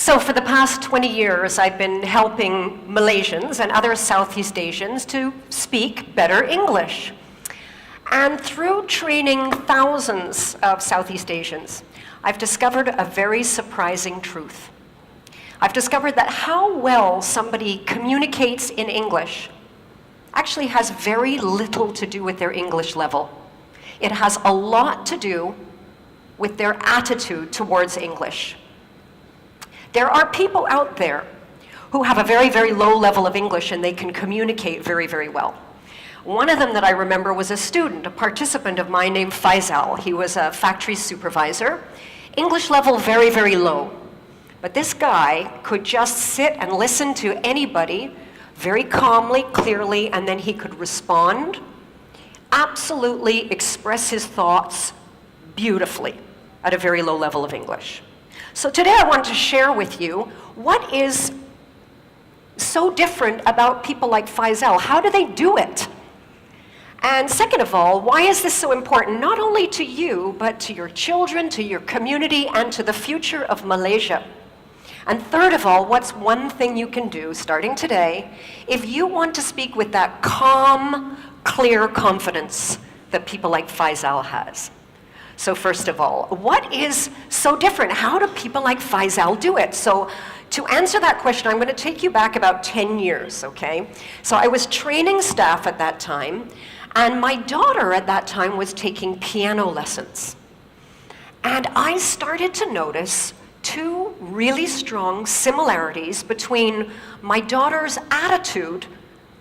So for the past 20 years, I've been helping Malaysians and other Southeast Asians to speak better English. And through training thousands of Southeast Asians, I've discovered a very surprising truth. I've discovered that how well somebody communicates in English actually has very little to do with their English level. It has a lot to do with their attitude towards English. There are people out there who have a very, very low level of English and they can communicate very, very well. One of them that I remember was a student, a participant of mine named Faisal. He was a factory supervisor. English level very, very low. But this guy could just sit and listen to anybody very calmly, clearly, and then he could respond, absolutely express his thoughts beautifully at a very low level of English. So today I want to share with you what is so different about people like Faisal. How do they do it? And second of all, why is this so important, not only to you, but to your children, to your community, and to the future of Malaysia? And third of all, what's one thing you can do, starting today, if you want to speak with that calm, clear confidence that people like Faisal has? So first of all, what is so different? How do people like Faisal do it? So to answer that question, I'm going to take you back about 10 years, okay? So I was training staff at that time, and my daughter at that time was taking piano lessons. And I started to notice two really strong similarities between my daughter's attitude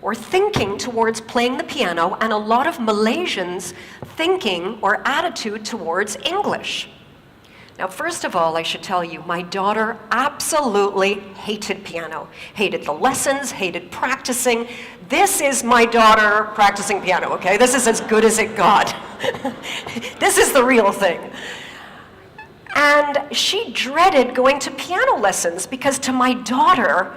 or thinking towards playing the piano and a lot of Malaysians' thinking or attitude towards English. Now, first of all, I should tell you, my daughter absolutely hated piano, hated the lessons, hated practicing. This is my daughter practicing piano, okay? This is as good as it got. This is the real thing. And she dreaded going to piano lessons because to my daughter,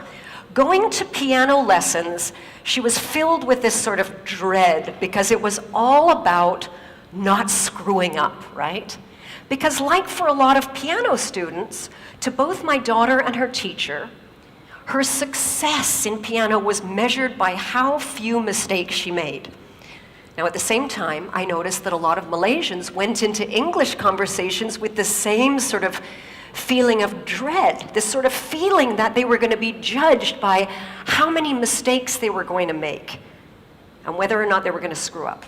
going to piano lessons, she was filled with this sort of dread because it was all about not screwing up, right? Because like for a lot of piano students, to both my daughter and her teacher, her success in piano was measured by how few mistakes she made. Now at the same time, I noticed that a lot of Malaysians went into English conversations with the same sort of feeling of dread, this sort of feeling that they were going to be judged by how many mistakes they were going to make and whether or not they were going to screw up.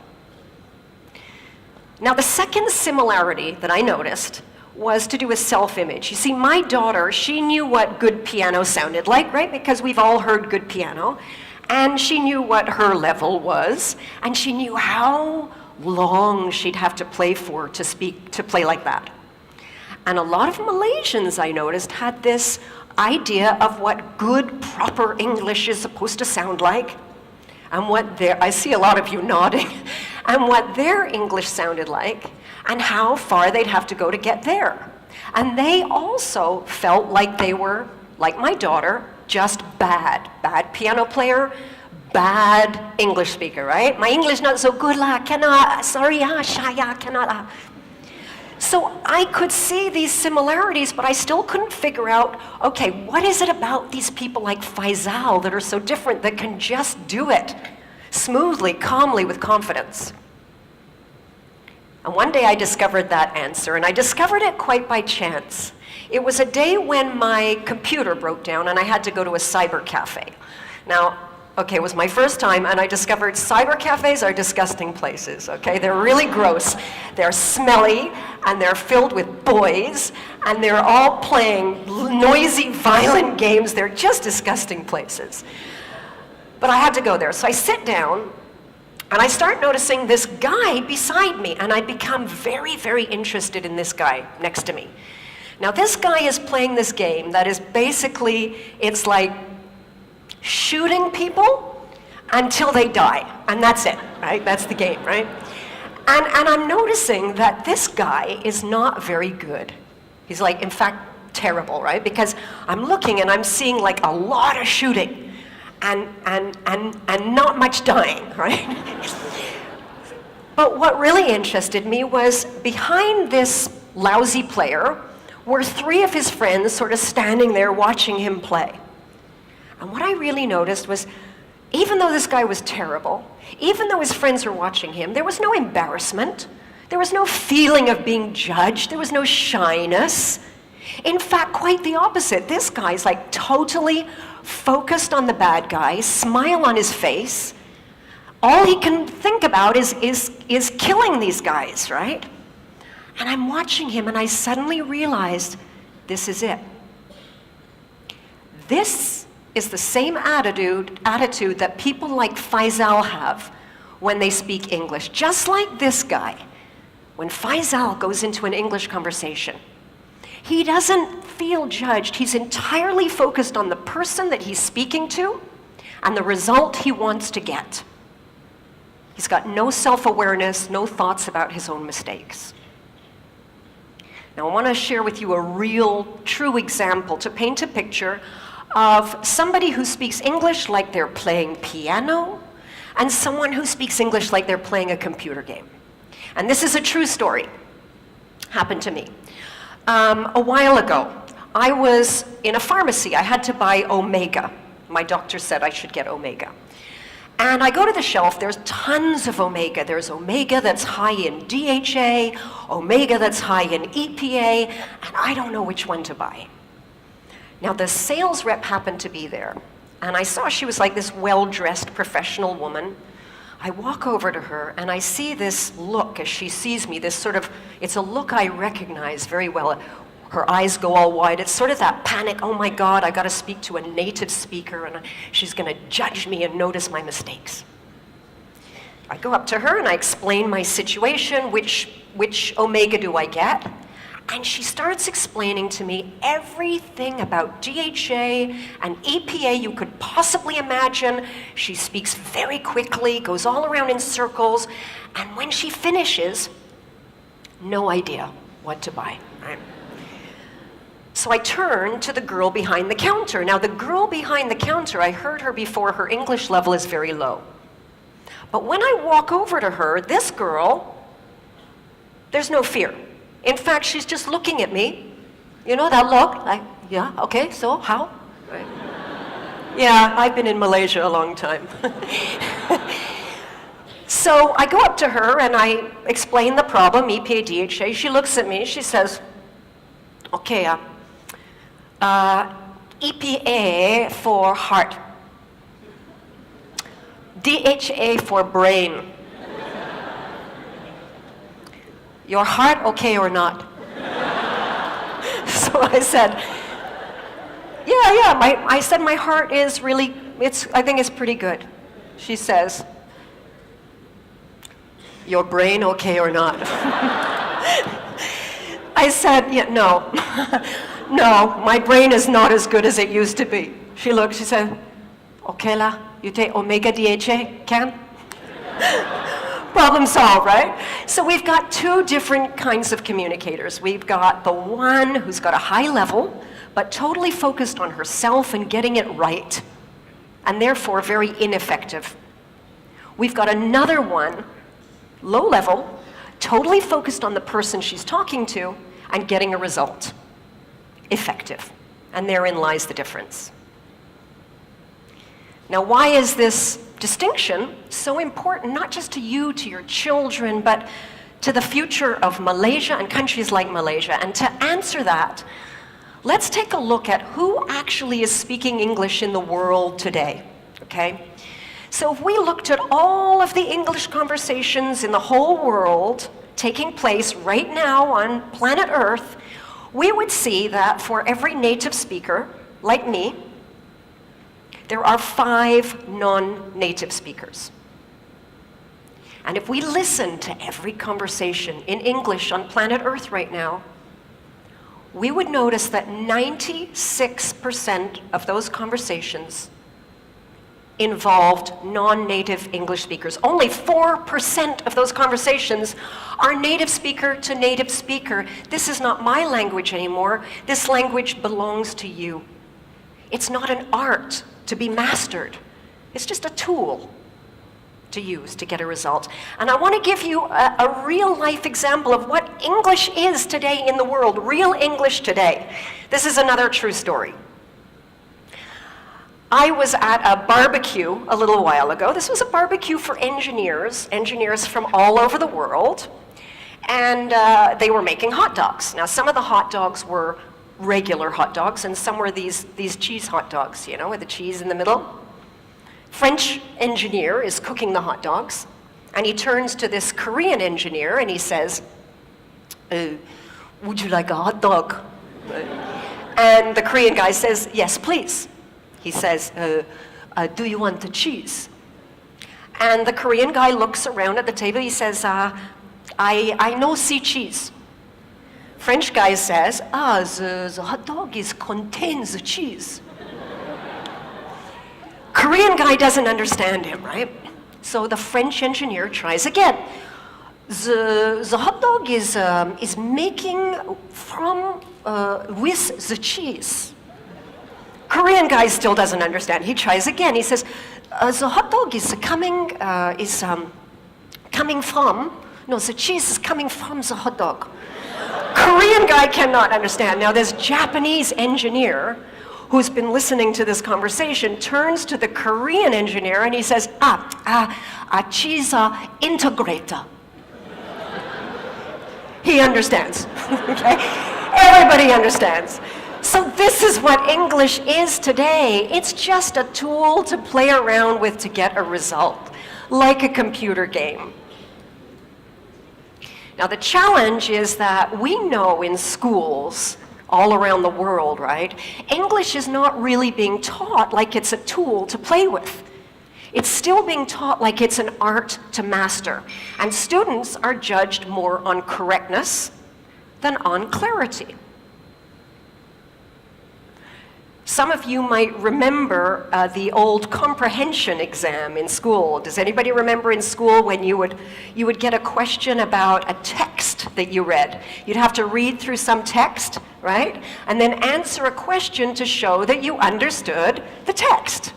Now, the second similarity that I noticed was to do with self-image. You see, my daughter, she knew what good piano sounded like, right? Because we've all heard good piano. And she knew what her level was, and she knew how long she'd have to play for to play like that. And a lot of Malaysians, I noticed, had this idea of what good, proper English is supposed to sound like, and I see a lot of you nodding, and what their English sounded like, and how far they'd have to go to get there. And they also felt like they were, like my daughter, just bad. Bad piano player, bad English speaker, right? My English not so good lah, cannot, sorry ah, shy cannot ah. So I could see these similarities, but I still couldn't figure out, okay, what is it about these people like Faisal that are so different that can just do it smoothly, calmly, with confidence? And one day I discovered that answer, and I discovered it quite by chance. It was a day when my computer broke down and I had to go to a cyber cafe. Now, okay, it was my first time, and I discovered cyber cafes are disgusting places, okay? They're really gross, they're smelly, and they're filled with boys, and they're all playing noisy, violent games. They're just disgusting places. But I had to go there, so I sit down, and I start noticing this guy beside me, and I become very, very interested in this guy next to me. Now, this guy is playing this game that is basically, it's like shooting people until they die, and that's it, right? That's the game, right? And I'm noticing that this guy is not very good. He's like, in fact, terrible, right? Because I'm looking and I'm seeing like a lot of shooting and not much dying, right? But what really interested me was behind this lousy player were 3 of his friends sort of standing there watching him play. And what I really noticed was, even though this guy was terrible, even though his friends were watching him, there was no embarrassment. There was no feeling of being judged. There was no shyness. In fact, quite the opposite. This guy's like totally focused on the bad guy, smile on his face. All he can think about is killing these guys, right? And I'm watching him and I suddenly realized, this is it. This is the same attitude that people like Faisal have when they speak English. Just like this guy, when Faisal goes into an English conversation, he doesn't feel judged. He's entirely focused on the person that he's speaking to and the result he wants to get. He's got no self-awareness, no thoughts about his own mistakes. Now, I want to share with you a real, true example to paint a picture of somebody who speaks English like they're playing piano and someone who speaks English like they're playing a computer game. And this is a true story. Happened to me. A while ago, I was in a pharmacy. I had to buy Omega. My doctor said I should get Omega. And I go to the shelf, there's tons of Omega. There's Omega that's high in DHA, Omega that's high in EPA, and I don't know which one to buy. Now, the sales rep happened to be there, and I saw she was like this well-dressed professional woman. I walk over to her, and I see this look as she sees me, this sort of, it's a look I recognize very well. Her eyes go all wide. It's sort of that panic, oh my God, I gotta speak to a native speaker, and she's gonna judge me and notice my mistakes. I go up to her and I explain my situation, which Omega do I get? And she starts explaining to me everything about DHA and EPA you could possibly imagine. She speaks very quickly, goes all around in circles, and when she finishes, no idea what to buy, right? So I turn to the girl behind the counter. Now, the girl behind the counter, I heard her before, her English level is very low. But when I walk over to her, this girl, there's no fear. In fact, she's just looking at me. You know that look? Like, yeah, okay, so how? Right. Yeah, I've been in Malaysia a long time. So I go up to her and I explain the problem, EPA, DHA. She looks at me, she says, okay, EPA for heart, DHA for brain. Your heart okay or not? So I said, I said my heart is really, I think it's pretty good. She says, your brain okay or not? I said, yeah, no. No, my brain is not as good as it used to be. She looked, she said, okay la, you take Omega DHA, can? Problem solved, right? So we've got 2 different kinds of communicators. We've got the one who's got a high level, but totally focused on herself and getting it right, and therefore very ineffective. We've got another one, low level, totally focused on the person she's talking to and getting a result. Effective. And therein lies the difference. Now, why is this distinction so important, not just to you, to your children, but to the future of Malaysia and countries like Malaysia? And to answer that, let's take a look at who actually is speaking English in the world today, okay? So if we looked at all of the English conversations in the whole world taking place right now on planet Earth, we would see that for every native speaker, like me, there are 5 non-native speakers. And if we listen to every conversation in English on planet Earth right now, we would notice that 96% of those conversations involved non-native English speakers. Only 4% of those conversations are native speaker to native speaker. This is not my language anymore. This language belongs to you. It's not an art to be mastered. It's just a tool to use to get a result. And I want to give you a real life example of what English is today in the world, real English today. This is another true story. I was at a barbecue a little while ago. This was a barbecue for engineers from all over the world. And they were making hot dogs. Now, some of the hot dogs were regular hot dogs, and some were these cheese hot dogs, you know, with the cheese in the middle. French engineer is cooking the hot dogs, and he turns to this Korean engineer and he says, would you like a hot dog? And the Korean guy says, yes, please. He says, do you want the cheese? And the Korean guy looks around at the table. He says, I no see cheese. French guy says, the hot dog contains the cheese. Korean guy doesn't understand him, right? So the French engineer tries again. The hot dog is making from with the cheese. Korean guy still doesn't understand. He tries again. He says, the hot dog is coming from. No, the cheese is coming from the hot dog. Korean guy cannot understand. Now this Japanese engineer who's been listening to this conversation turns to the Korean engineer and he says, cheese integrator. He understands, okay? Everybody understands. So this is what English is today. It's just a tool to play around with to get a result, like a computer game. Now the challenge is that we know in schools all around the world, right? English is not really being taught like it's a tool to play with. It's still being taught like it's an art to master. And students are judged more on correctness than on clarity. Some of you might remember the old comprehension exam in school. Does anybody remember in school when you would get a question about a text that you read? You'd have to read through some text, right? And then answer a question to show that you understood the text.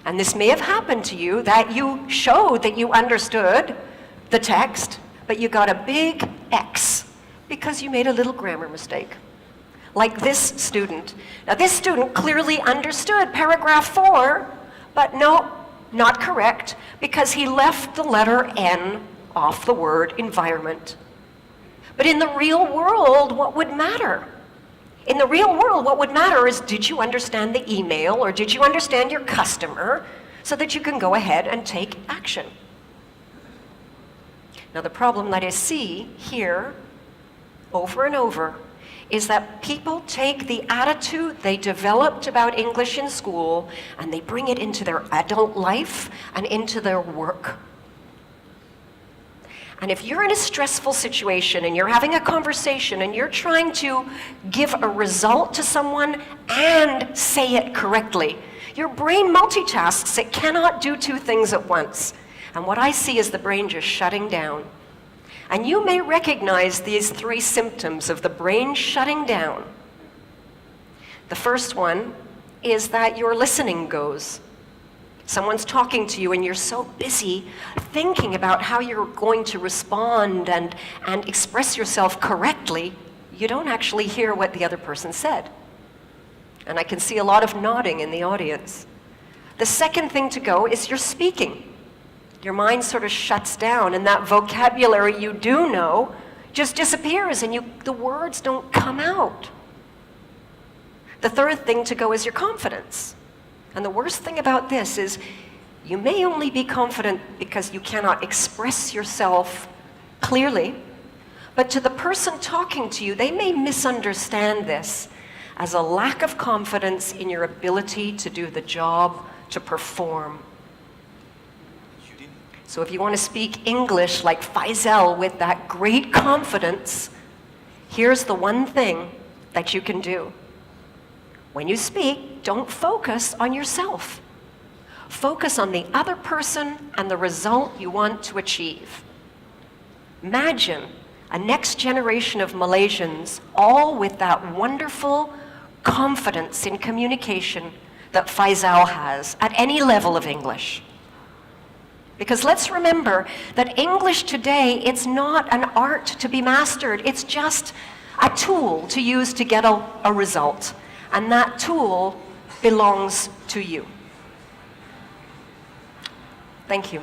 And this may have happened to you, that you showed that you understood the text, but you got a big X because you made a little grammar mistake. Like this student. Now this student clearly understood paragraph 4, but no, not correct, because he left the letter N off the word environment. But in the real world, what would matter? In the real world, what would matter is, did you understand the email or did you understand your customer so that you can go ahead and take action? Now the problem that I see here over and over is that people take the attitude they developed about English in school and they bring it into their adult life and into their work. And if you're in a stressful situation and you're having a conversation and you're trying to give a result to someone and say it correctly, your brain multitasks. It cannot do two things at once. And what I see is the brain just shutting down. And you may recognize these 3 symptoms of the brain shutting down. The first one is that your listening goes. Someone's talking to you and you're so busy thinking about how you're going to respond and express yourself correctly, you don't actually hear what the other person said. And I can see a lot of nodding in the audience. The second thing to go is your speaking. Your mind sort of shuts down and that vocabulary you do know just disappears and the words don't come out. The third thing to go is your confidence. And the worst thing about this is you may only be confident because you cannot express yourself clearly, but to the person talking to you, they may misunderstand this as a lack of confidence in your ability to do the job, to perform. So if you want to speak English like Faisal with that great confidence, here's the one thing that you can do. When you speak, don't focus on yourself. Focus on the other person and the result you want to achieve. Imagine a next generation of Malaysians, all with that wonderful confidence in communication that Faisal has at any level of English. Because let's remember that English today, it's not an art to be mastered. It's just a tool to use to get a result. And that tool belongs to you. Thank you.